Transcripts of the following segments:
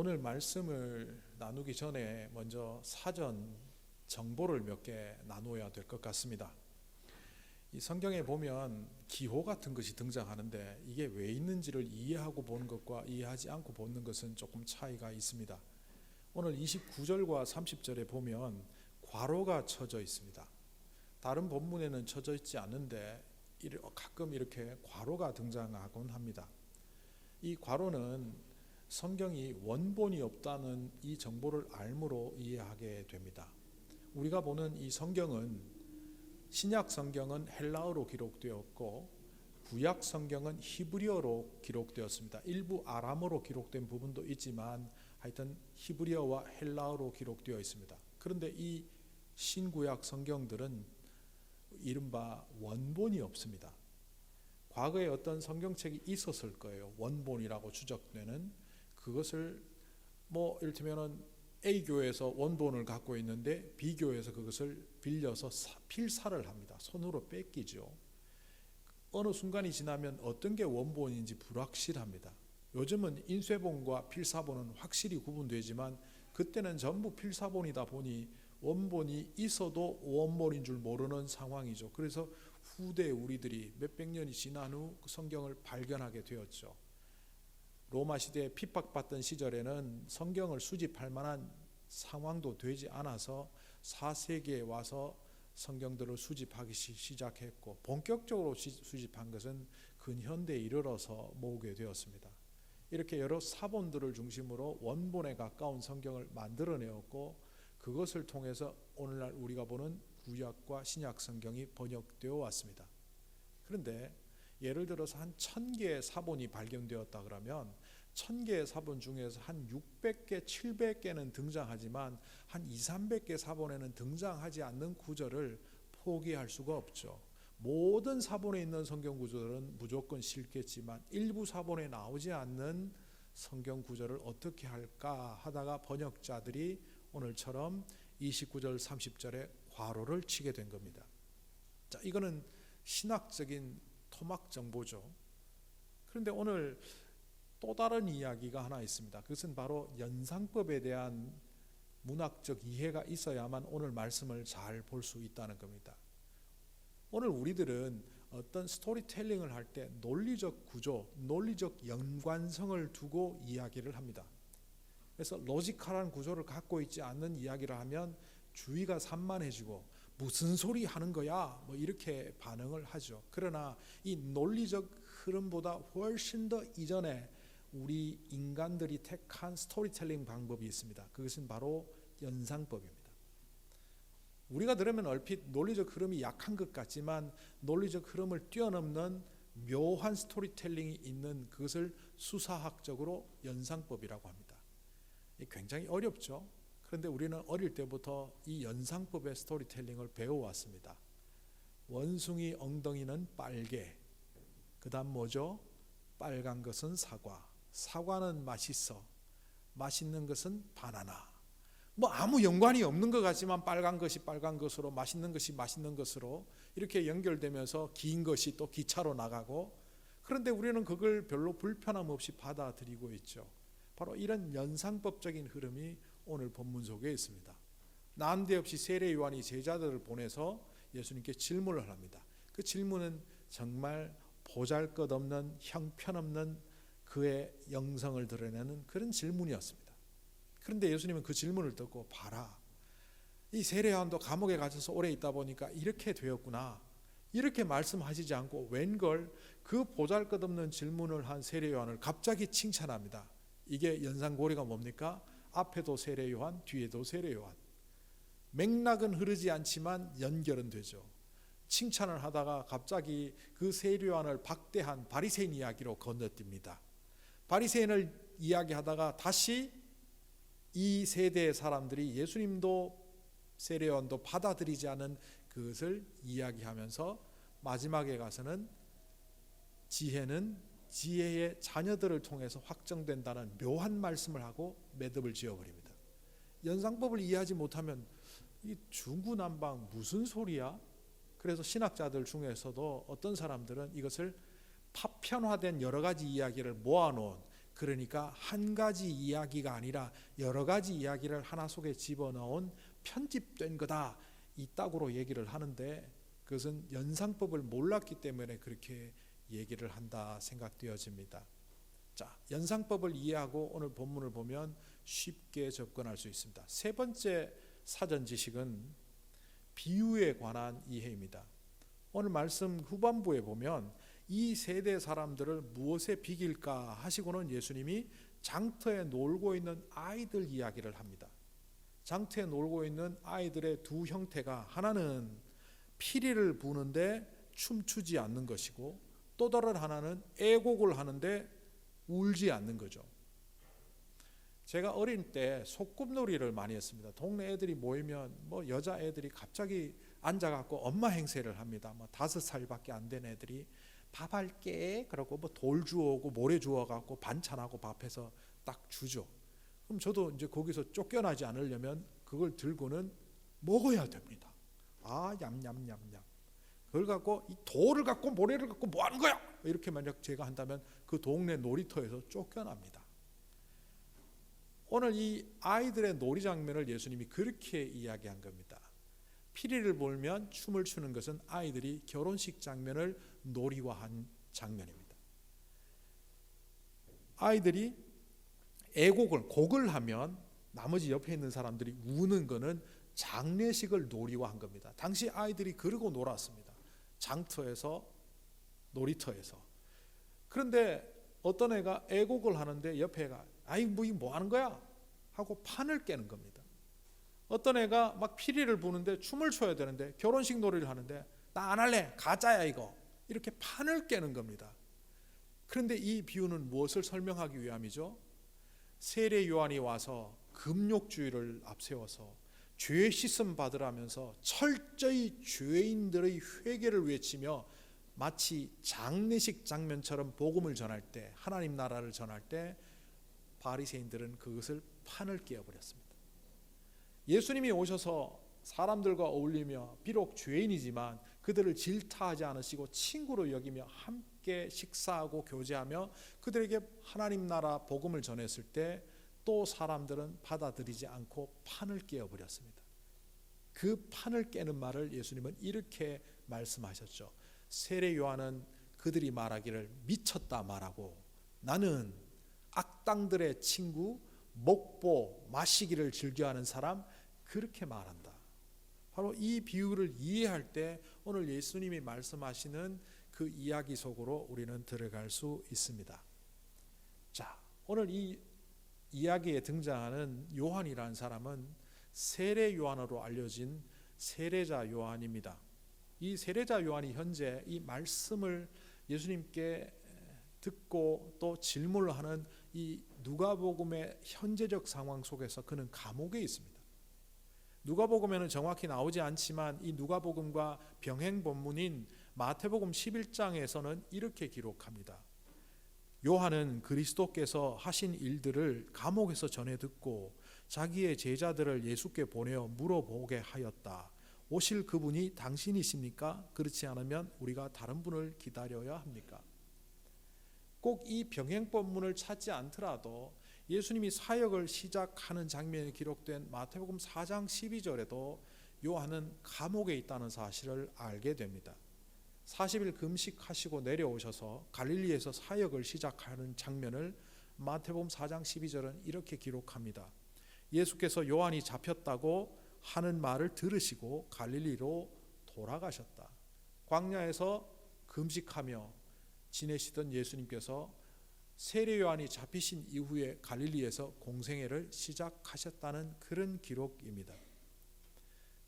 오늘 말씀을 나누기 전에 먼저 사전 정보를 몇 개 나누어야 될 것 같습니다. 이 성경에 보면 기호 같은 것이 등장하는데 이게 왜 있는지를 이해하고 보는 것과 이해하지 않고 보는 것은 조금 차이가 있습니다. 오늘 29절과 30절에 보면 괄호가 쳐져 있습니다. 다른 본문에는 쳐져 있지 않는데 가끔 이렇게 괄호가 등장하곤 합니다. 이 괄호는 성경이 원본이 없다는 이 정보를 알므로 이해하게 됩니다. 우리가 보는 이 성경은 신약 성경은 헬라어로 기록되었고 구약 성경은 히브리어로 기록되었습니다. 일부 아람어로 기록된 부분도 있지만 하여튼 히브리어와 헬라어로 기록되어 있습니다. 그런데 이 신구약 성경들은 이른바 원본이 없습니다. 과거에 어떤 성경책이 있었을 거예요. 원본이라고 추정되는 그것을 이를테면 A 교회에서 원본을 갖고 있는데 B 교회에서 그것을 빌려서 필사를 합니다. 손으로 뺏기죠. 어느 순간이 지나면 어떤 게 원본인지 불확실합니다. 요즘은 인쇄본과 필사본은 확실히 구분되지만 그때는 전부 필사본이다 보니 원본이 있어도 원본인 줄 모르는 상황이죠. 그래서 후대 우리들이 몇백 년이 지난 후 성경을 발견하게 되었죠. 로마 시대에 핍박받던 시절에는 성경을 수집할 만한 상황도 되지 않아서 4세기에 와서 성경들을 수집하기 시작했고 본격적으로 수집한 것은 근현대에 이르러서 모으게 되었습니다. 이렇게 여러 사본들을 중심으로 원본에 가까운 성경을 만들어내었고 그것을 통해서 오늘날 우리가 보는 구약과 신약 성경이 번역되어 왔습니다. 그런데 예를 들어서 한 1000개의 사본이 발견되었다 그러면 1000개의 사본 중에서 한 600개, 700개는 등장하지만 한 200~300개 사본에는 등장하지 않는 구절을 포기할 수가 없죠. 모든 사본에 있는 성경 구절은 무조건 싫겠지만 일부 사본에 나오지 않는 성경 구절을 어떻게 할까 하다가 번역자들이 오늘처럼 29절 30절에 괄호를 치게 된 겁니다. 자, 이거는 신학적인 토막 정보죠. 그런데 오늘 또 다른 이야기가 하나 있습니다. 그것은 바로 연상법에 대한 문학적 이해가 있어야만 오늘 말씀을 잘 볼 수 있다는 겁니다. 오늘 우리들은 어떤 스토리텔링을 할 때 논리적 구조, 논리적 연관성을 두고 이야기를 합니다. 그래서 로지컬한 구조를 갖고 있지 않는 이야기를 하면 주의가 산만해지고 무슨 소리 하는 거야? 이렇게 반응을 하죠. 그러나 이 논리적 흐름보다 훨씬 더 이전에 우리 인간들이 택한 스토리텔링 방법이 있습니다. 그것은 바로 연상법입니다. 우리가 들으면 얼핏 논리적 흐름이 약한 것 같지만 논리적 흐름을 뛰어넘는 묘한 스토리텔링이 있는 그것을 수사학적으로 연상법이라고 합니다. 굉장히 어렵죠. 그런데 우리는 어릴 때부터 이 연상법의 스토리텔링을 배워왔습니다. 원숭이 엉덩이는 빨개. 그 다음 뭐죠? 빨간 것은 사과. 사과는 맛있어. 맛있는 것은 바나나. 아무 연관이 없는 것 같지만 빨간 것이 빨간 것으로 맛있는 것이 맛있는 것으로 이렇게 연결되면서 긴 것이 또 기차로 나가고 그런데 우리는 그걸 별로 불편함 없이 받아들이고 있죠. 바로 이런 연상법적인 흐름이 오늘 본문 속에 있습니다. 난데없이 세례 요한이 제자들을 보내서 예수님께 질문을 합니다. 그 질문은 정말 보잘것없는 형편없는 그의 영성을 드러내는 그런 질문이었습니다. 그런데 예수님은 그 질문을 듣고 봐라. 이 세례 요한도 감옥에 갇혀서 오래 있다 보니까 이렇게 되었구나. 이렇게 말씀하시지 않고 웬걸 그 보잘것없는 질문을 한 세례 요한을 갑자기 칭찬합니다. 이게 연상고리가 뭡니까? 앞에도 세례 요한, 뒤에도 세례 요한. 맥락은 흐르지 않지만 연결은 되죠. 칭찬을 하다가 갑자기 그 세례 요한을 박대한 바리새인 이야기로 건너뜁니다. 바리새인을 이야기하다가 다시 이 세대의 사람들이 예수님도 세례 요한도 받아들이지 않은 그것을 이야기하면서 마지막에 가서는 지혜는 지혜의 자녀들을 통해서 확정된다는 묘한 말씀을 하고 매듭을 지어버립니다. 연상법을 이해하지 못하면 이 중구난방 무슨 소리야? 그래서 신학자들 중에서도 어떤 사람들은 이것을 파편화된 여러 가지 이야기를 모아놓은 그러니까 한 가지 이야기가 아니라 여러 가지 이야기를 하나 속에 집어넣은 편집된 거다, 이따구로 얘기를 하는데, 그것은 연상법을 몰랐기 때문에 그렇게 얘기를 한다 생각되어집니다. 자, 연상법을 이해하고 오늘 본문을 보면 쉽게 접근할 수 있습니다. 세 번째 사전 지식은 비유에 관한 이해입니다. 오늘 말씀 후반부에 보면 이 세대 사람들을 무엇에 비길까 하시고는 예수님이 장터에 놀고 있는 아이들 이야기를 합니다. 장터에 놀고 있는 아이들의 두 형태가, 하나는 피리를 부는데 춤추지 않는 것이고, 또 다른 하나는 애곡을 하는데 울지 않는 거죠. 제가 어릴 때 소꿉놀이를 많이 했습니다. 동네 애들이 모이면 여자 애들이 갑자기 앉아갖고 엄마 행세를 합니다. 5살밖에 안 된 애들이 밥 할게 그러고 돌 주워오고 모래 주워갖고 반찬하고 밥해서 딱 주죠. 그럼 저도 이제 거기서 쫓겨나지 않으려면 그걸 들고는 먹어야 됩니다. 얌얌얌얌. 그걸 갖고 이 돌을 갖고 모래를 갖고 뭐 하는 거야? 이렇게 만약 제가 한다면 그 동네 놀이터에서 쫓겨납니다. 오늘 이 아이들의 놀이 장면을 예수님이 그렇게 이야기한 겁니다. 피리를 불면 춤을 추는 것은 아이들이 결혼식 장면을 놀이화한 장면입니다. 아이들이 곡을 하면 나머지 옆에 있는 사람들이 우는 것은 장례식을 놀이화한 겁니다. 당시 아이들이 그러고 놀았습니다. 장터에서, 놀이터에서. 그런데 어떤 애가 애곡을 하는데 옆에 애가 뭐 하는 거야? 하고 판을 깨는 겁니다. 어떤 애가 막 피리를 부는데 춤을 춰야 되는데 결혼식 놀이를 하는데 나 안 할래, 가짜야 이거, 이렇게 판을 깨는 겁니다. 그런데 이 비유는 무엇을 설명하기 위함이죠? 세례 요한이 와서 금욕주의를 앞세워서 죄 씻음 받으라면서 철저히 죄인들의 회개를 외치며 마치 장례식 장면처럼 복음을 전할 때, 하나님 나라를 전할 때 바리새인들은 그것을 판을 깨어버렸습니다. 예수님이 오셔서 사람들과 어울리며 비록 죄인이지만 그들을 질타하지 않으시고 친구로 여기며 함께 식사하고 교제하며 그들에게 하나님 나라 복음을 전했을 때 또 사람들은 받아들이지 않고 판을 깨어버렸습니다. 그 판을 깨는 말을 예수님은 이렇게 말씀하셨죠. 세례 요한은 그들이 말하기를 미쳤다 말하고 나는 악당들의 친구, 먹보 마시기를 즐겨하는 사람, 그렇게 말한다. 바로 이 비유를 이해할 때 오늘 예수님이 말씀하시는 그 이야기 속으로 우리는 들어갈 수 있습니다. 자, 오늘 이 이야기에 등장하는 요한이라는 사람은 세례 요한으로 알려진 세례자 요한입니다. 이 세례자 요한이 현재 이 말씀을 예수님께 듣고 또 질문을 하는 이 누가복음의 현재적 상황 속에서 그는 감옥에 있습니다. 누가복음에는 정확히 나오지 않지만 이 누가복음과 병행 본문인 마태복음 11장에서는 이렇게 기록합니다. 요한은 그리스도께서 하신 일들을 감옥에서 전해 듣고 자기의 제자들을 예수께 보내어 물어보게 하였다. 오실 그분이 당신이십니까? 그렇지 않으면 우리가 다른 분을 기다려야 합니까? 꼭 이 병행 본문을 찾지 않더라도 예수님이 사역을 시작하는 장면이 기록된 마태복음 4장 12절에도 요한은 감옥에 있다는 사실을 알게 됩니다. 40일 금식하시고 내려오셔서 갈릴리에서 사역을 시작하는 장면을 마태복음 4장 12절은 이렇게 기록합니다. 예수께서 요한이 잡혔다고 하는 말을 들으시고 갈릴리로 돌아가셨다. 광야에서 금식하며 지내시던 예수님께서 세례 요한이 잡히신 이후에 갈릴리에서 공생애를 시작하셨다는 그런 기록입니다.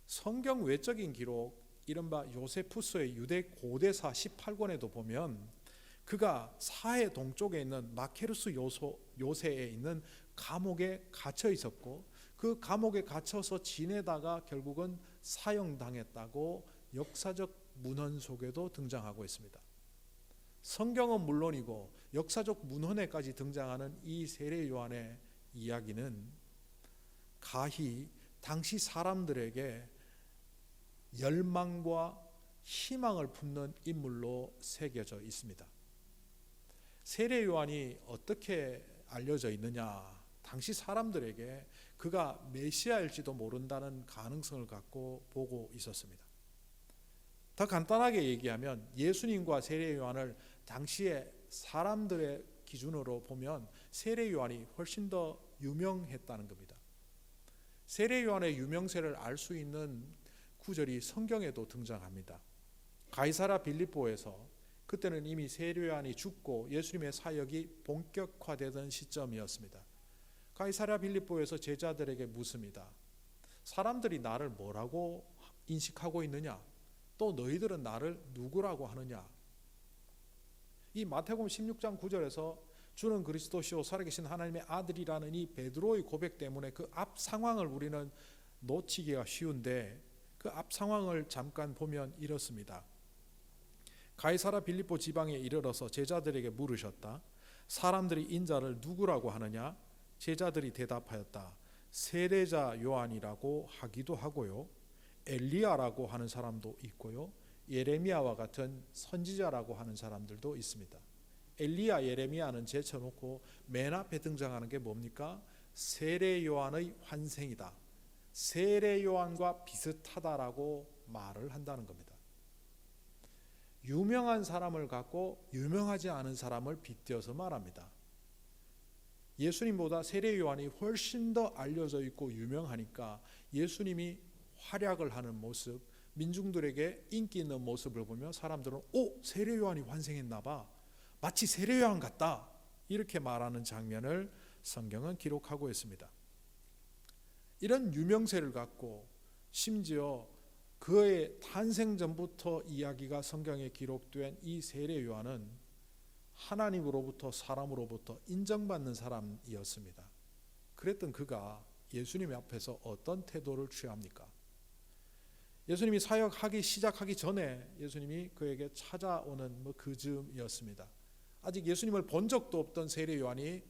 성경 외적인 기록, 이른바 요세푸스의 유대 고대사 18권에도 보면 그가 사해 동쪽에 있는 마케루스 요새에 있는 감옥에 갇혀 있었고 그 감옥에 갇혀서 지내다가 결국은 사형당했다고 역사적 문헌 속에도 등장하고 있습니다. 성경은 물론이고 역사적 문헌에까지 등장하는 이 세례 요한의 이야기는 가히 당시 사람들에게 열망과 희망을 품는 인물로 새겨져 있습니다. 세례 요한이 어떻게 알려져 있느냐? 당시 사람들에게 그가 메시아일지도 모른다는 가능성을 갖고 보고 있었습니다. 더 간단하게 얘기하면 예수님과 세례 요한을 당시에 사람들의 기준으로 보면 세례 요한이 훨씬 더 유명했다는 겁니다. 세례 요한의 유명세를 알 수 있는 구절이 성경에도 등장합니다. 가이사랴 빌립보에서, 그때는 이미 세례 요한이 죽고 예수님의 사역이 본격화되던 시점이었습니다. 가이사랴 빌립보에서 제자들에게 묻습니다. 사람들이 나를 뭐라고 인식하고 있느냐? 또 너희들은 나를 누구라고 하느냐? 이 마태복음 16장 9절에서 주는 그리스도시요 살아계신 하나님의 아들이라는 이 베드로의 고백 때문에 그 앞 상황을 우리는 놓치기가 쉬운데, 그 앞 상황을 잠깐 보면 이렇습니다. 가이사랴 빌립보 지방에 이르러서 제자들에게 물으셨다. 사람들이 인자를 누구라고 하느냐? 제자들이 대답하였다. 세례자 요한이라고 하기도 하고요, 엘리야라고 하는 사람도 있고요, 예레미야와 같은 선지자라고 하는 사람들도 있습니다. 엘리야, 예레미야는 제쳐놓고 맨 앞에 등장하는 게 뭡니까? 세례 요한의 환생이다, 세례 요한과 비슷하다라고 말을 한다는 겁니다. 유명한 사람을 갖고 유명하지 않은 사람을 빗대어서 말합니다. 예수님보다 세례 요한이 훨씬 더 알려져 있고 유명하니까 예수님이 활약을 하는 모습, 민중들에게 인기 있는 모습을 보며 사람들은 세례 요한이 환생했나 봐, 마치 세례 요한 같다, 이렇게 말하는 장면을 성경은 기록하고 있습니다. 이런 유명세를 갖고 심지어 그의 탄생 전부터 이야기가 성경에 기록된 이 세례 요한은 하나님으로부터 사람으로부터 인정받는 사람이었습니다. 그랬던 그가 예수님 앞에서 어떤 태도를 취합니까? 예수님이 사역하기 시작하기 전에 예수님이 그에게 찾아오는 그 즈음이었습니다. 아직 예수님을 본 적도 없던 세례 요한이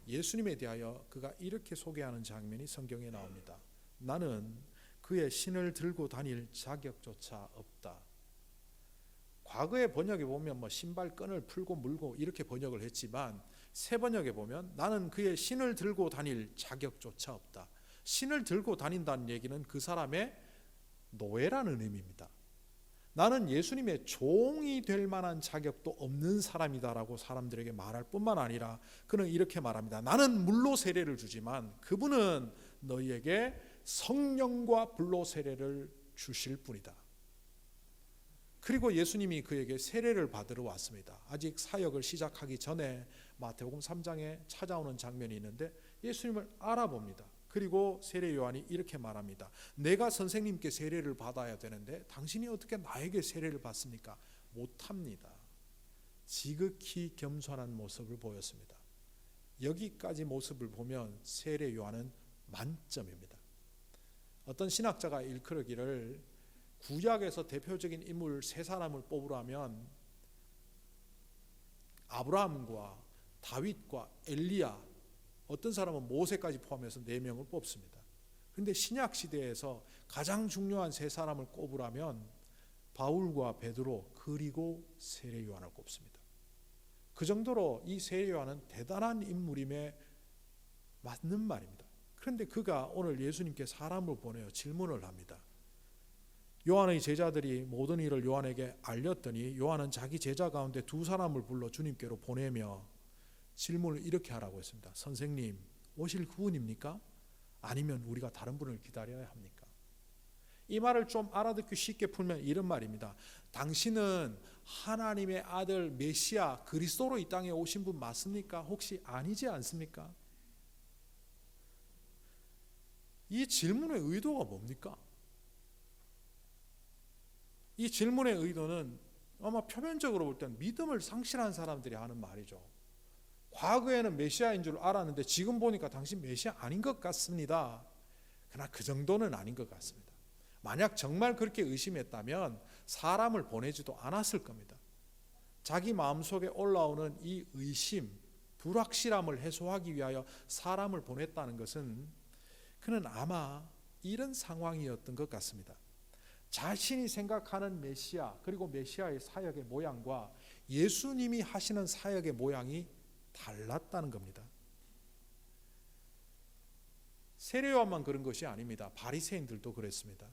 예수님에 대하여 그가 이렇게 소개하는 장면이 성경에 나옵니다. 나는 그의 신을 들고 다닐 자격조차 없다. 과거의 번역에 보면 신발 끈을 풀고 물고 이렇게 번역을 했지만, 새 번역에 보면 나는 그의 신을 들고 다닐 자격조차 없다. 신을 들고 다닌다는 얘기는 그 사람의 노예라는 의미입니다. 나는 예수님의 종이 될 만한 자격도 없는 사람이다라고 사람들에게 말할 뿐만 아니라 그는 이렇게 말합니다. 나는 물로 세례를 주지만 그분은 너희에게 성령과 불로 세례를 주실 뿐이다. 그리고 예수님이 그에게 세례를 받으러 왔습니다. 아직 사역을 시작하기 전에 마태복음 3장에 찾아오는 장면이 있는데 예수님을 알아봅니다. 그리고 세례 요한이 이렇게 말합니다. 내가 선생님께 세례를 받아야 되는데 당신이 어떻게 나에게 세례를 받습니까? 못합니다. 지극히 겸손한 모습을 보였습니다. 여기까지 모습을 보면 세례 요한은 만점입니다. 어떤 신학자가 일컬기를 구약에서 대표적인 인물 세 사람을 뽑으라면 아브라함과 다윗과 엘리야, 어떤 사람은 모세까지 포함해서 4명을 뽑습니다. 그런데 신약 시대에서 가장 중요한 세 사람을 꼽으라면 바울과 베드로 그리고 세례 요한을 꼽습니다. 그 정도로 이 세례 요한은 대단한 인물임에 맞는 말입니다. 그런데 그가 오늘 예수님께 사람을 보내어 질문을 합니다. 요한의 제자들이 모든 일을 요한에게 알렸더니 요한은 자기 제자 가운데 2사람을 불러 주님께로 보내며 질문을 이렇게 하라고 했습니다. 선생님, 오실 그분입니까? 아니면 우리가 다른 분을 기다려야 합니까? 이 말을 좀 알아듣기 쉽게 풀면 이런 말입니다. 당신은 하나님의 아들 메시아 그리스도로 이 땅에 오신 분 맞습니까? 혹시 아니지 않습니까? 이 질문의 의도가 뭡니까? 이 질문의 의도는 아마 표면적으로 볼 때는 믿음을 상실한 사람들이 하는 말이죠. 과거에는 메시아인 줄 알았는데 지금 보니까 당신 메시아 아닌 것 같습니다. 그러나 그 정도는 아닌 것 같습니다. 만약 정말 그렇게 의심했다면 사람을 보내지도 않았을 겁니다. 자기 마음속에 올라오는 이 의심, 불확실함을 해소하기 위하여 사람을 보냈다는 것은 그는 아마 이런 상황이었던 것 같습니다. 자신이 생각하는 메시아, 그리고 메시아의 사역의 모양과 예수님이 하시는 사역의 모양이 달랐다는 겁니다. 세례 요한만 그런 것이 아닙니다. 바리새인들도 그랬습니다.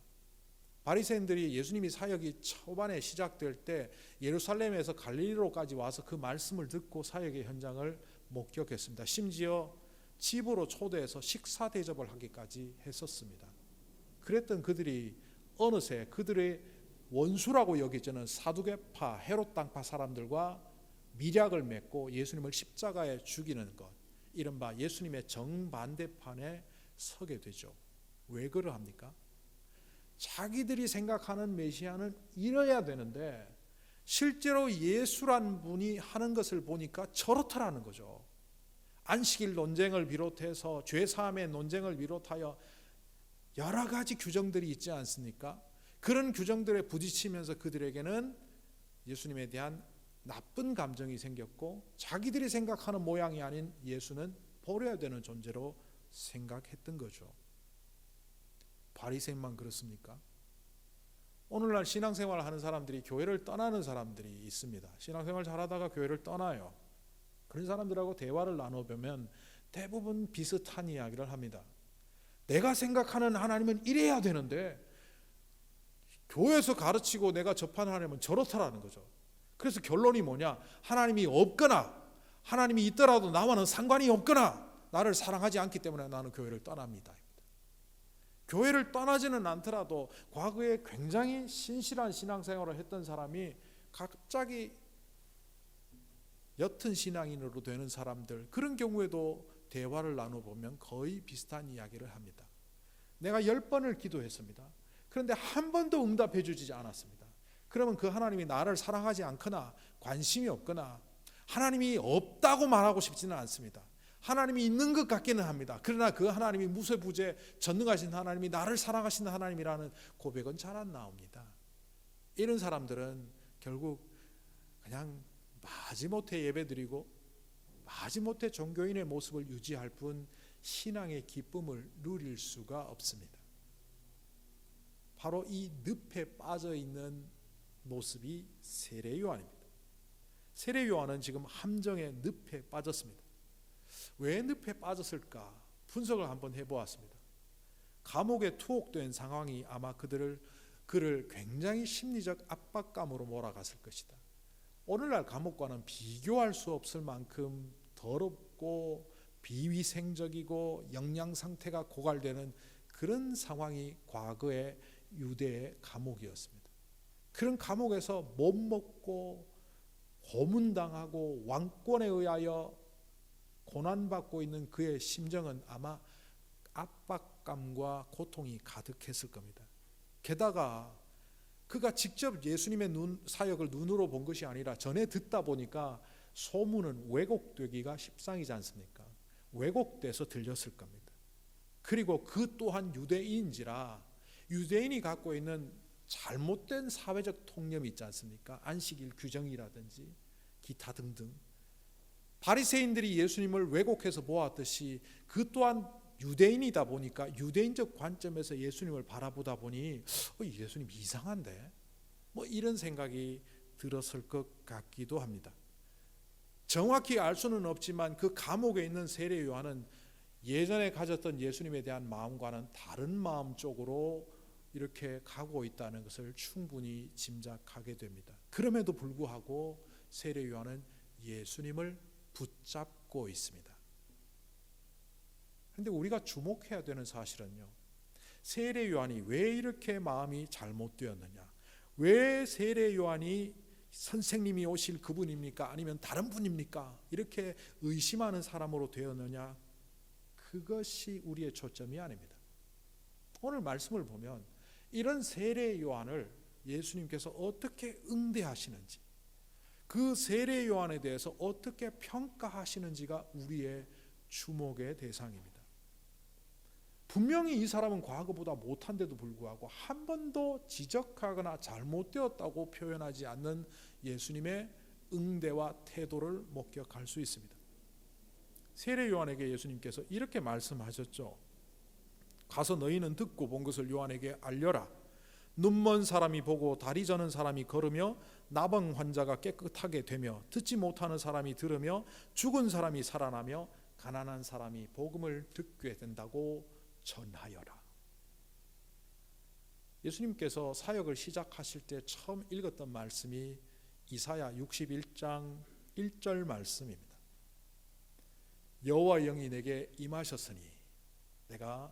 바리새인들이 예수님이 사역이 초반에 시작될 때 예루살렘에서 갈릴리로까지 와서 그 말씀을 듣고 사역의 현장을 목격했습니다. 심지어 집으로 초대해서 식사 대접을 하기까지 했었습니다. 그랬던 그들이 어느새 그들의 원수라고 여겨지는 사두개파 헤롯 당파 사람들과 밀약을 맺고 예수님을 십자가에 죽이는 것, 이른바 예수님의 정반대판에 서게 되죠. 왜 그러합니까? 자기들이 생각하는 메시아는 이래야 되는데 실제로 예수란 분이 하는 것을 보니까 저렇다라는 거죠. 안식일 논쟁을 비롯해서 죄사함의 논쟁을 비롯하여 여러 가지 규정들이 있지 않습니까? 그런 규정들에 부딪히면서 그들에게는 예수님에 대한 나쁜 감정이 생겼고 자기들이 생각하는 모양이 아닌 예수는 버려야 되는 존재로 생각했던 거죠. 바리새인만 그렇습니까? 오늘날 신앙생활을 하는 사람들이 교회를 떠나는 사람들이 있습니다. 신앙생활 잘하다가 교회를 떠나요. 그런 사람들하고 대화를 나눠보면 대부분 비슷한 이야기를 합니다. 내가 생각하는 하나님은 이래야 되는데 교회에서 가르치고 내가 접한 하나님은 저렇다라는 거죠. 그래서 결론이 뭐냐? 하나님이 없거나 하나님이 있더라도 나와는 상관이 없거나 나를 사랑하지 않기 때문에 나는 교회를 떠납니다. 교회를 떠나지는 않더라도 과거에 굉장히 신실한 신앙생활을 했던 사람이 갑자기 옅은 신앙인으로 되는 사람들, 그런 경우에도 대화를 나눠보면 거의 비슷한 이야기를 합니다. 내가 10번을 기도했습니다. 그런데 한 번도 응답해 주지 않았습니다. 그러면 그 하나님이 나를 사랑하지 않거나 관심이 없거나 하나님이 없다고 말하고 싶지는 않습니다. 하나님이 있는 것 같기는 합니다. 그러나 그 하나님이 무소부재 전능하신 하나님이 나를 사랑하시는 하나님이라는 고백은 잘 안 나옵니다. 이런 사람들은 결국 그냥 마지못해 예배드리고 마지못해 종교인의 모습을 유지할 뿐 신앙의 기쁨을 누릴 수가 없습니다. 바로 이 늪에 빠져있는 모습이 세례 요한입니다. 세례 요한은 지금 함정의 늪에 빠졌습니다. 왜 늪에 빠졌을까 분석을 한번 해보았습니다. 감옥에 투옥된 상황이 아마 그를 굉장히 심리적 압박감으로 몰아갔을 것이다. 오늘날 감옥과는 비교할 수 없을 만큼 더럽고 비위생적이고 영양 상태가 고갈되는 그런 상황이 과거의 유대의 감옥이었습니다. 그런 감옥에서 못 먹고 고문당하고 왕권에 의하여 고난받고 있는 그의 심정은 아마 압박감과 고통이 가득했을 겁니다. 게다가 그가 직접 예수님의 사역을 눈으로 본 것이 아니라 전에 듣다 보니까 소문은 왜곡되기가 십상이지 않습니까? 왜곡돼서 들렸을 겁니다. 그리고 그 또한 유대인인지라 유대인이 갖고 있는 잘못된 사회적 통념이 있지 않습니까? 안식일 규정이라든지 기타 등등. 바리새인들이 예수님을 왜곡해서 보았듯이 그 또한 유대인이다 보니까 유대인적 관점에서 예수님을 바라보다 보니 예수님 이상한데? 뭐 이런 생각이 들었을 것 같기도 합니다. 정확히 알 수는 없지만 그 감옥에 있는 세례 요한은 예전에 가졌던 예수님에 대한 마음과는 다른 마음 쪽으로 이렇게 가고 있다는 것을 충분히 짐작하게 됩니다. 그럼에도 불구하고 세례 요한은 예수님을 붙잡고 있습니다. 그런데 우리가 주목해야 되는 사실은요, 세례 요한이 왜 이렇게 마음이 잘못되었느냐, 왜 세례 요한이 선생님이 오실 그분입니까? 아니면 다른 분입니까? 이렇게 의심하는 사람으로 되었느냐, 그것이 우리의 초점이 아닙니다. 오늘 말씀을 보면 이런 세례 요한을 예수님께서 어떻게 응대하시는지, 그 세례 요한에 대해서 어떻게 평가하시는지가 우리의 주목의 대상입니다. 분명히 이 사람은 과거보다 못한데도 불구하고 한 번도 지적하거나 잘못되었다고 표현하지 않는 예수님의 응대와 태도를 목격할 수 있습니다. 세례 요한에게 예수님께서 이렇게 말씀하셨죠. 가서 너희는 듣고 본 것을 요한에게 알려라. 눈먼 사람이 보고 다리 저는 사람이 걸으며 나병 환자가 깨끗하게 되며 듣지 못하는 사람이 들으며 죽은 사람이 살아나며 가난한 사람이 복음을 듣게 된다고 전하여라. 예수님께서 사역을 시작하실 때 처음 읽었던 말씀이 이사야 61장 1절 말씀입니다. 여호와 영이 내게 임하셨으니 내가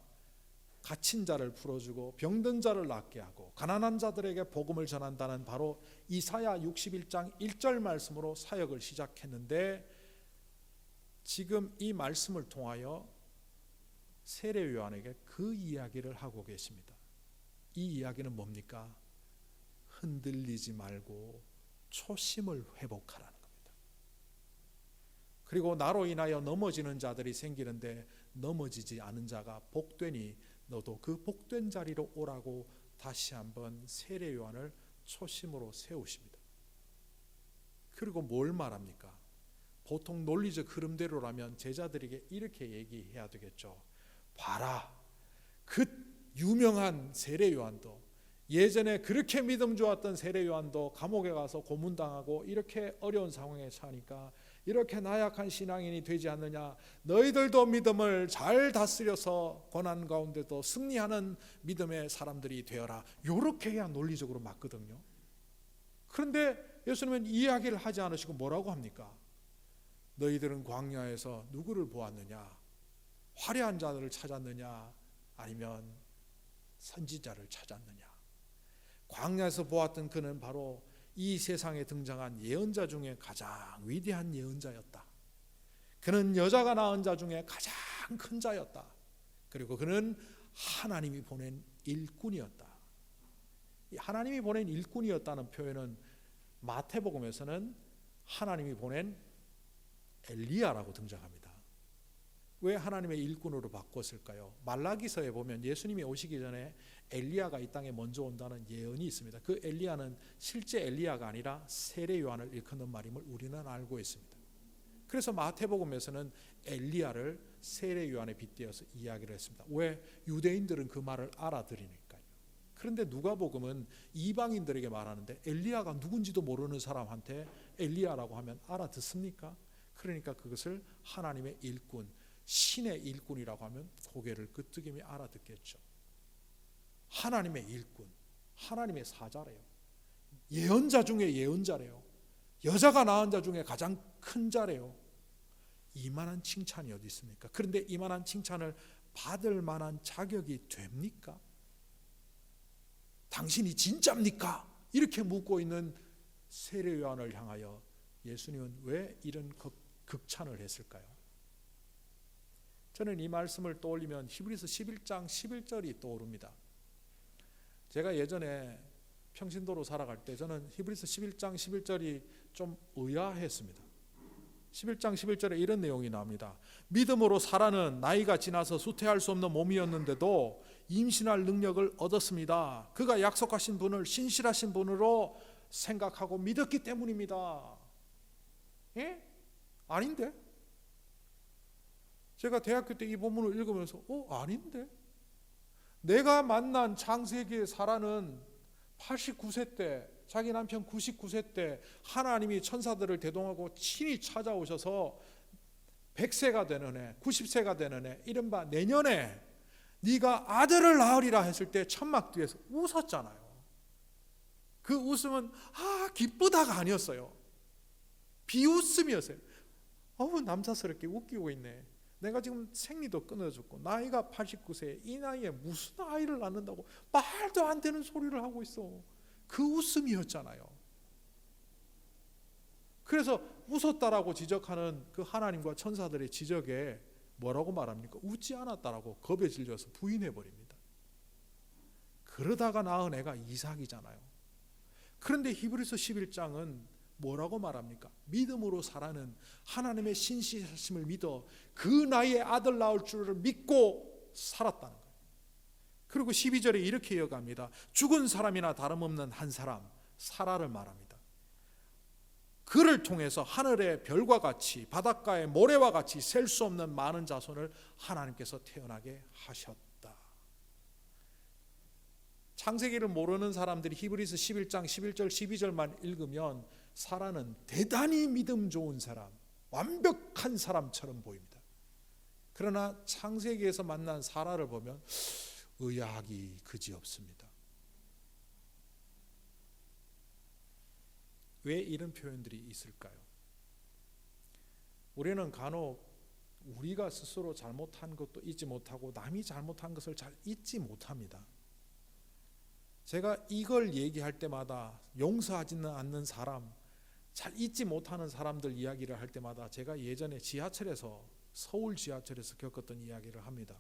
갇힌 자를 풀어주고 병든 자를 낫게 하고 가난한 자들에게 복음을 전한다는 바로 이사야 61장 1절 말씀으로 사역을 시작했는데, 지금 이 말씀을 통하여 세례 요한에게 그 이야기를 하고 계십니다. 이 이야기는 뭡니까? 흔들리지 말고 초심을 회복하라는 겁니다. 그리고 나로 인하여 넘어지는 자들이 생기는데 넘어지지 않은 자가 복되니 너도 그 복된 자리로 오라고 다시 한번 세례 요한을 초심으로 세우십니다. 그리고 뭘 말합니까? 보통 논리적 흐름대로라면 제자들에게 이렇게 얘기해야 되겠죠. 봐라, 그 유명한 세례 요한도, 예전에 그렇게 믿음 좋았던 세례 요한도 감옥에 가서 고문당하고 이렇게 어려운 상황에 처하니까 이렇게 나약한 신앙인이 되지 않느냐, 너희들도 믿음을 잘 다스려서 고난 가운데도 승리하는 믿음의 사람들이 되어라, 이렇게 해야 논리적으로 맞거든요. 그런데 예수님은 이야기를 하지 않으시고 뭐라고 합니까? 너희들은 광야에서 누구를 보았느냐? 화려한 자들을 찾았느냐? 아니면 선지자를 찾았느냐? 광야에서 보았던 그는 바로 이 세상에 등장한 예언자 중에 가장 위대한 예언자였다. 그는 여자가 낳은 자 중에 가장 큰 자였다. 그리고 그는 하나님이 보낸 일꾼이었다. 이 하나님이 보낸 일꾼이었다는 표현은 마태복음에서는 하나님이 보낸 엘리야라고 등장합니다. 왜 하나님의 일꾼으로 바꿨을까요? 말라기서에 보면 예수님이 오시기 전에 엘리야가 이 땅에 먼저 온다는 예언이 있습니다. 그 엘리야는 실제 엘리야가 아니라 세례 요한을 일컫는 말임을 우리는 알고 있습니다. 그래서 마태복음에서는 엘리야를 세례 요한에 빗대어서 이야기를 했습니다. 왜? 유대인들은 그 말을 알아들으니까요. 그런데 누가복음은 이방인들에게 말하는데 엘리야가 누군지도 모르는 사람한테 엘리야라고 하면 알아듣습니까? 그러니까 그것을 하나님의 일꾼, 신의 일꾼이라고 하면 고개를 끄덕이며 알아듣겠죠. 하나님의 일꾼, 하나님의 사자래요. 예언자 중에 예언자래요. 여자가 낳은 자 중에 가장 큰 자래요. 이만한 칭찬이 어디 있습니까? 그런데 이만한 칭찬을 받을 만한 자격이 됩니까? 당신이 진짜입니까? 이렇게 묻고 있는 세례 요한을 향하여 예수님은 왜 이런 극찬을 했을까요? 저는 이 말씀을 떠올리면 히브리서 11장 11절이 떠오릅니다. 제가 예전에 평신도로 살아갈 때 저는 히브리서 11장 11절이 좀 의아했습니다. 11장 11절에 이런 내용이 나옵니다. 믿음으로 사라는 나이가 지나서 수태할 수 없는 몸이었는데도 임신할 능력을 얻었습니다. 그가 약속하신 분을 신실하신 분으로 생각하고 믿었기 때문입니다. 예? 아닌데? 제가 대학교 때 이 본문을 읽으면서 아닌데? 내가 만난 창세기의 사라는 89세 때, 자기 남편 99세 때 하나님이 천사들을 대동하고 친히 찾아오셔서 100세가 되는 해, 90세가 되는 해, 이른바 내년에 네가 아들을 낳으리라 했을 때 천막 뒤에서 웃었잖아요. 그 웃음은 기쁘다가 아니었어요. 비웃음이었어요. 남사스럽게 웃기고 있네. 내가 지금 생리도 끊어졌고 나이가 89세, 이 나이에 무슨 아이를 낳는다고 말도 안 되는 소리를 하고 있어. 그 웃음이었잖아요. 그래서 웃었다라고 지적하는 그 하나님과 천사들의 지적에 뭐라고 말합니까? 웃지 않았다라고 겁에 질려서 부인해버립니다. 그러다가 낳은 애가 이삭이잖아요. 그런데 히브리서 11장은 뭐라고 말합니까? 믿음으로 사라는 하나님의 신실하심을 믿어 그 나이에 아들 낳을 줄을 믿고 살았다는 거예요. 그리고 12절에 이렇게 이어갑니다. 죽은 사람이나 다름없는 한 사람, 사라를 말합니다. 그를 통해서 하늘의 별과 같이 바닷가의 모래와 같이 셀 수 없는 많은 자손을 하나님께서 태어나게 하셨다. 창세기를 모르는 사람들이 히브리서 11장 11절 12절만 읽으면 사라는 대단히 믿음 좋은 사람, 완벽한 사람처럼 보입니다. 그러나 창세기에서 만난 사라를 보면 의아하기 그지없습니다. 왜 이런 표현들이 있을까요? 우리는 간혹 우리가 스스로 잘못한 것도 잊지 못하고 남이 잘못한 것을 잘 잊지 못합니다. 제가 이걸 얘기할 때마다 용서하지는 않는 사람, 잘 잊지 못하는 사람들 이야기를 할 때마다 제가 예전에 서울 지하철에서 겪었던 이야기를 합니다.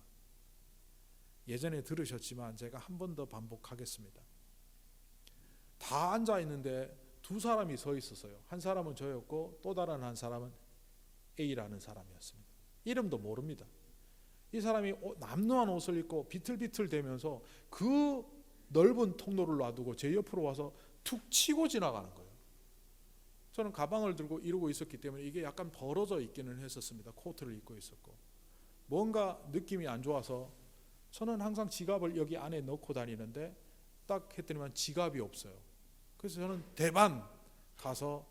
예전에 들으셨지만 제가 한 번 더 반복하겠습니다. 다 앉아 있는데 두 사람이 서 있었어요. 한 사람은 저였고 또 다른 한 사람은 A라는 사람이었습니다. 이름도 모릅니다. 이 사람이 남루한 옷을 입고 비틀비틀 대면서 그 넓은 통로를 놔두고 제 옆으로 와서 툭 치고 지나가는 거예요. 저는 가방을 들고 이러고 있었기 때문에 이게 약간 벌어져 있기는 했었습니다. 코트를 입고 있었고 뭔가 느낌이 안 좋아서 저는 항상 지갑을 여기 안에 넣고 다니는데 딱 했더니만 지갑이 없어요. 그래서 저는 대반 가서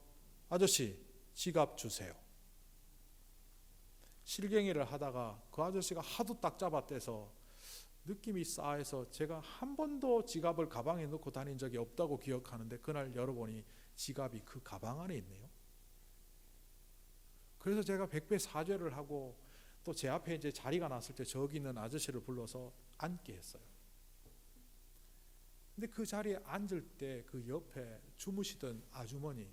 아저씨 지갑 주세요. 실갱이를 하다가 그 아저씨가 하도 딱 잡아떼서 느낌이 싸해서 제가 한 번도 지갑을 가방에 넣고 다닌 적이 없다고 기억하는데 그날 열어보니 지갑이 그 가방 안에 있네요. 그래서 제가 백배 사죄를 하고 또 제 앞에 이제 자리가 났을 때 저기 있는 아저씨를 불러서 앉게 했어요. 근데 그 자리에 앉을 때 그 옆에 주무시던 아주머니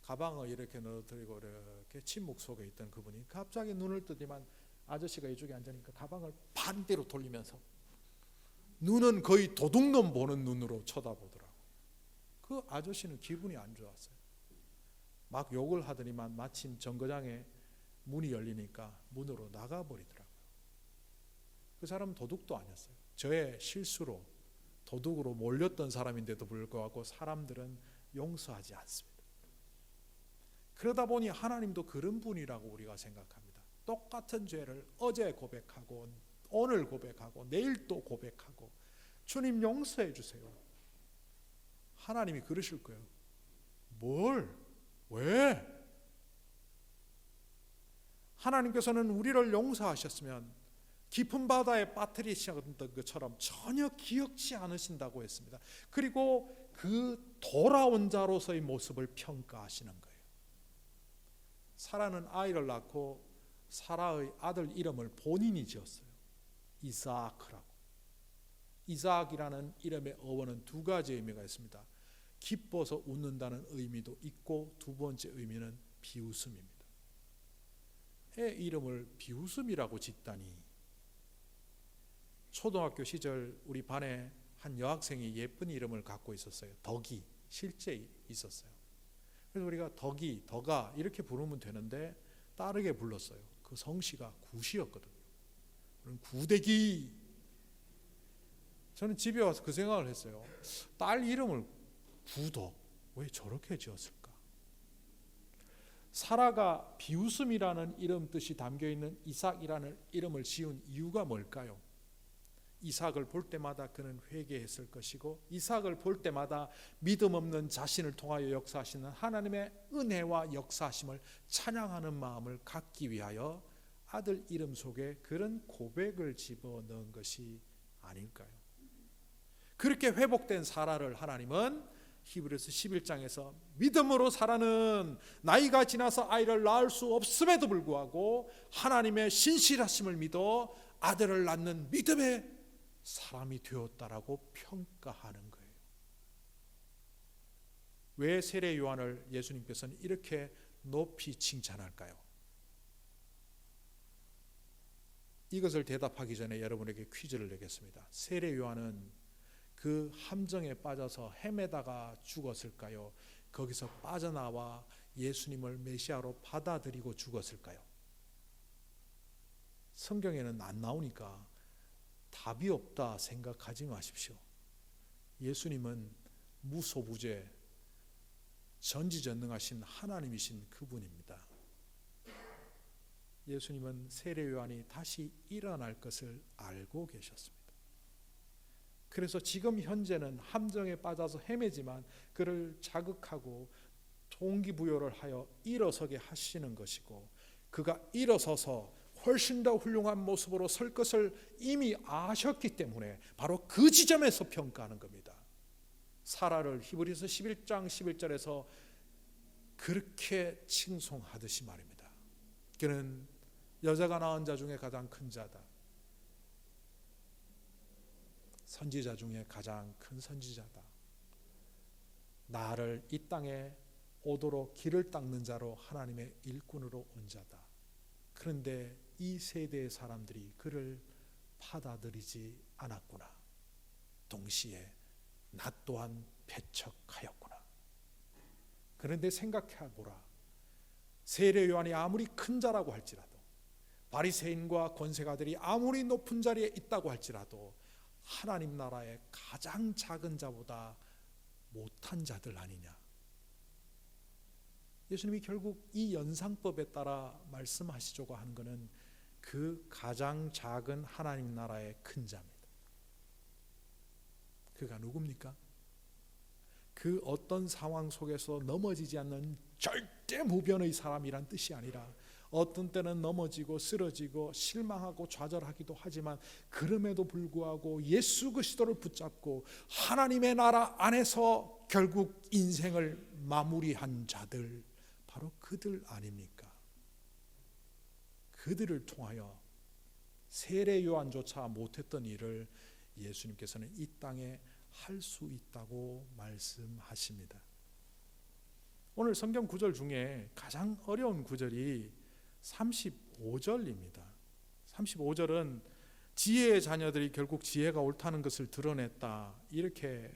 가방을 이렇게 넣어드리고 이렇게 침묵 속에 있던 그분이 갑자기 눈을 뜨더니만 아저씨가 이쪽에 앉으니까 가방을 반대로 돌리면서 눈은 거의 도둑놈 보는 눈으로 쳐다보더라고. 그 아저씨는 기분이 안 좋았어요. 막 욕을 하더니만 마침 정거장에 문이 열리니까 문으로 나가버리더라고요. 그 사람은 도둑도 아니었어요. 저의 실수로 도둑으로 몰렸던 사람인데도 불구하고 사람들은 용서하지 않습니다. 그러다 보니 하나님도 그런 분이라고 우리가 생각합니다. 똑같은 죄를 어제 고백하고 오늘 고백하고 내일 또 고백하고 주님 용서해 주세요. 하나님이 그러실 거예요. 뭘? 왜? 하나님께서는 우리를 용서하셨으면 깊은 바다에 빠뜨리셨던 것처럼 전혀 기억지 않으신다고 했습니다. 그리고 그 돌아온 자로서의 모습을 평가하시는 거예요. 사라는 아이를 낳고 사라의 아들 이름을 본인이 지었어요. 이삭이라고. 이삭이라는 이름의 어원은 두 가지 의미가 있습니다. 기뻐서 웃는다는 의미도 있고 두 번째 의미는 비웃음입니다. 애 이름을 비웃음이라고 짓다니. 초등학교 시절 우리 반에 한 여학생이 예쁜 이름을 갖고 있었어요. 덕이 실제 있었어요. 그래서 우리가 덕이, 덕아 이렇게 부르면 되는데 다르게 불렀어요. 그 성씨가 구시였거든요. 그럼 구대기. 저는 집에 와서 그 생각을 했어요. 딸 이름을 구덕 왜 저렇게 지었을까? 사라가 비웃음이라는 이름 뜻이 담겨있는 이삭이라는 이름을 지은 이유가 뭘까요? 이삭을 볼 때마다 그는 회개했을 것이고 이삭을 볼 때마다 믿음 없는 자신을 통하여 역사하시는 하나님의 은혜와 역사하심을 찬양하는 마음을 갖기 위하여 아들 이름 속에 그런 고백을 집어넣은 것이 아닐까요? 그렇게 회복된 사라를 하나님은 히브리서 11장에서 믿음으로 사라는 나이가 지나서 아이를 낳을 수 없음에도 불구하고 하나님의 신실하심을 믿어 아들을 낳는 믿음의 사람이 되었다라고 평가하는 거예요. 왜 세례 요한을 예수님께서는 이렇게 높이 칭찬할까요? 이것을 대답하기 전에 여러분에게 퀴즈를 내겠습니다. 세례 요한은 그 함정에 빠져서 헤매다가 죽었을까요? 거기서 빠져나와 예수님을 메시아로 받아들이고 죽었을까요? 성경에는 안 나오니까 답이 없다 생각하지 마십시오. 예수님은 무소부재 전지전능하신 하나님이신 그분입니다. 예수님은 세례 요한이 다시 일어날 것을 알고 계셨습니다. 그래서 지금 현재는 함정에 빠져서 헤매지만 그를 자극하고 동기부여를 하여 일어서게 하시는 것이고 그가 일어서서 훨씬 더 훌륭한 모습으로 설 것을 이미 아셨기 때문에 바로 그 지점에서 평가하는 겁니다. 사라를 히브리서 11장 11절에서 그렇게 칭송하듯이 말입니다. 그는 여자가 낳은 자 중에 가장 큰 자다. 선지자 중에 가장 큰 선지자다. 나를 이 땅에 오도록 길을 닦는 자로 하나님의 일꾼으로 온 자다. 그런데 이 세대의 사람들이 그를 받아들이지 않았구나. 동시에 나 또한 배척하였구나. 그런데 생각해보라. 세례 요한이 아무리 큰 자라고 할지라도, 바리새인과 권세가들이 아무리 높은 자리에 있다고 할지라도 하나님 나라의 가장 작은 자보다 못한 자들 아니냐. 예수님이 결국 이 연상법에 따라 말씀하시려고 하는 것은 그 가장 작은 하나님 나라의 큰 자입니다. 그가 누굽니까? 그 어떤 상황 속에서 넘어지지 않는 절대 무변의 사람이란 뜻이 아니라 어떤 때는 넘어지고 쓰러지고 실망하고 좌절하기도 하지만 그럼에도 불구하고 예수 그리스도를 붙잡고 하나님의 나라 안에서 결국 인생을 마무리한 자들, 바로 그들 아닙니까? 그들을 통하여 세례 요한조차 못했던 일을 예수님께서는 이 땅에 할 수 있다고 말씀하십니다. 오늘 성경 구절 중에 가장 어려운 구절이 35절입니다. 35절은 지혜의 자녀들이 결국 지혜가 옳다는 것을 드러냈다, 이렇게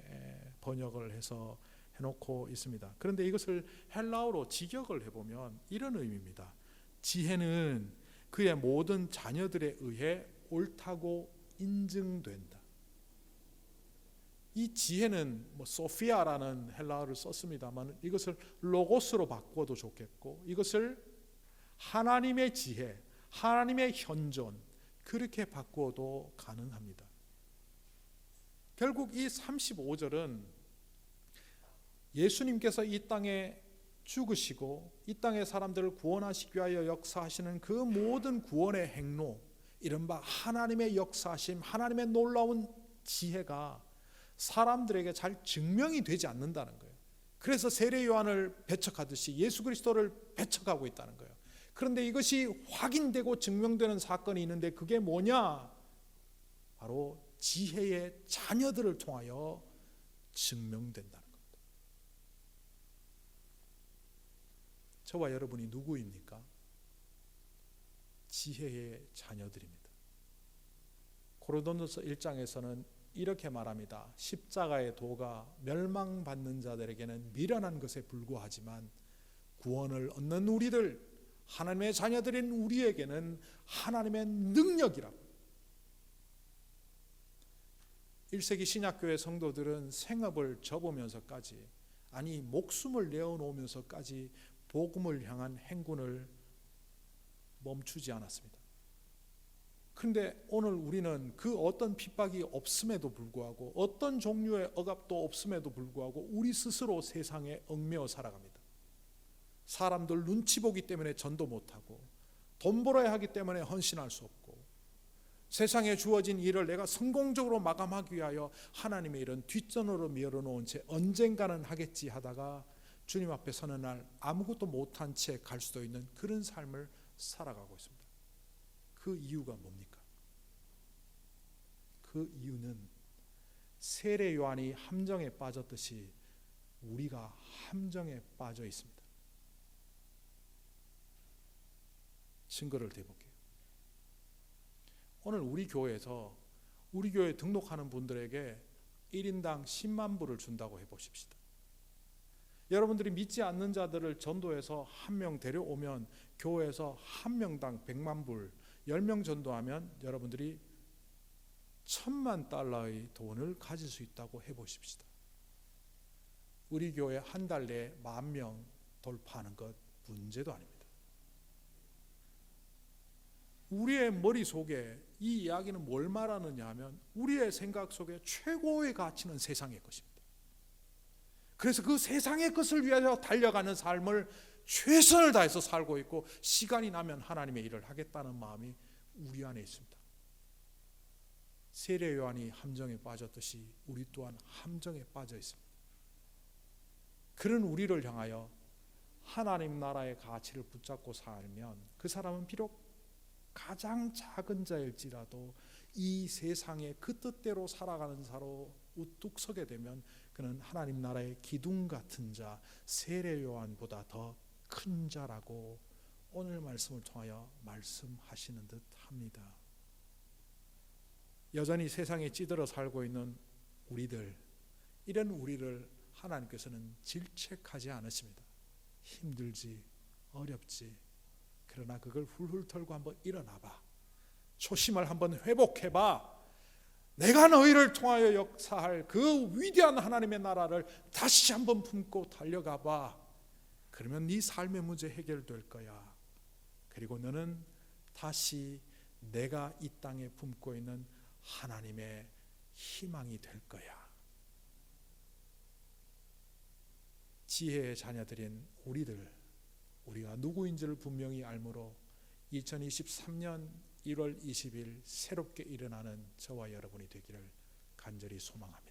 번역을 해서 해놓고 있습니다. 그런데 이것을 헬라어로 직역을 해보면 이런 의미입니다. 지혜는 그의 모든 자녀들에 의해 옳다고 인증된다. 이 지혜는 소피아라는 헬라어를 썼습니다만 이것을 로고스로 바꿔도 좋겠고, 이것을 하나님의 지혜, 하나님의 현존, 그렇게 바꿔도 가능합니다. 결국 이 35절은 예수님께서 이 땅에 죽으시고 이 땅의 사람들을 구원하시기 위하여 역사하시는 그 모든 구원의 행로, 이른바 하나님의 역사하심, 하나님의 놀라운 지혜가 사람들에게 잘 증명이 되지 않는다는 거예요. 그래서 세례 요한을 배척하듯이 예수 그리스도를 배척하고 있다는 거예요. 그런데 이것이 확인되고 증명되는 사건이 있는데 그게 뭐냐? 바로 지혜의 자녀들을 통하여 증명된다는 겁니다. 저와 여러분이 누구입니까? 지혜의 자녀들입니다. 고린도전서 1장에서는 이렇게 말합니다. 십자가의 도가 멸망받는 자들에게는 미련한 것에 불과하지만 구원을 얻는 우리들, 하나님의 자녀들인 우리에게는 하나님의 능력이라고. 1세기 신약교회 성도들은 생업을 접으면서까지, 아니 목숨을 내어놓으면서까지 복음을 향한 행군을 멈추지 않았습니다. 그런데 오늘 우리는 그 어떤 핍박이 없음에도 불구하고, 어떤 종류의 억압도 없음에도 불구하고 우리 스스로 세상에 얽매여 살아갑니다. 사람들 눈치 보기 때문에 전도 못하고, 돈 벌어야 하기 때문에 헌신할 수 없고, 세상에 주어진 일을 내가 성공적으로 마감하기 위하여 하나님의 일은 뒷전으로 밀어놓은 채 언젠가는 하겠지 하다가 주님 앞에 서는 날 아무것도 못한 채 갈 수도 있는 그런 삶을 살아가고 있습니다. 그 이유가 뭡니까? 그 이유는 세례 요한이 함정에 빠졌듯이 우리가 함정에 빠져 있습니다. 증거를 대볼게요. 오늘 우리 교회에서 우리 교회에 등록하는 분들에게 1인당 10만 불을 준다고 해보십시다. 여러분들이 믿지 않는 자들을 전도해서 한 명 데려오면 교회에서 한 명당 100만 불, 10명 전도하면 여러분들이 $10,000의 돈을 가질 수 있다고 해보십시다. 우리 교회 한 달 내에 10,000명 돌파하는 것 문제도 아닙니다. 우리의 머릿속에 이 이야기는 뭘 말하느냐 하면 우리의 생각 속에 최고의 가치는 세상의 것입니다. 그래서 그 세상의 것을 위하여 달려가는 삶을 최선을 다해서 살고 있고 시간이 나면 하나님의 일을 하겠다는 마음이 우리 안에 있습니다. 세례 요한이 함정에 빠졌듯이 우리 또한 함정에 빠져 있습니다. 그런 우리를 향하여 하나님 나라의 가치를 붙잡고 살면 그 사람은 비록 가장 작은 자일지라도 이 세상에 그 뜻대로 살아가는 자로 우뚝 서게 되면 그는 하나님 나라의 기둥 같은 자, 세례 요한보다 더 큰 자라고 오늘 말씀을 통하여 말씀하시는 듯 합니다. 여전히 세상에 찌들어 살고 있는 우리들, 이런 우리를 하나님께서는 질책하지 않으십니다. 힘들지, 어렵지, 그러나 그걸 훌훌 털고 한번 일어나봐. 초심을 한번 회복해봐. 내가 너희를 통하여 역사할 그 위대한 하나님의 나라를 다시 한번 품고 달려가봐. 그러면 네 삶의 문제 해결될 거야. 그리고 너는 다시 내가 이 땅에 품고 있는 하나님의 희망이 될 거야. 지혜의 자녀들인 우리가 누구인지를 분명히 알므로 2023년 1월 20일 새롭게 일어나는 저와 여러분이 되기를 간절히 소망합니다.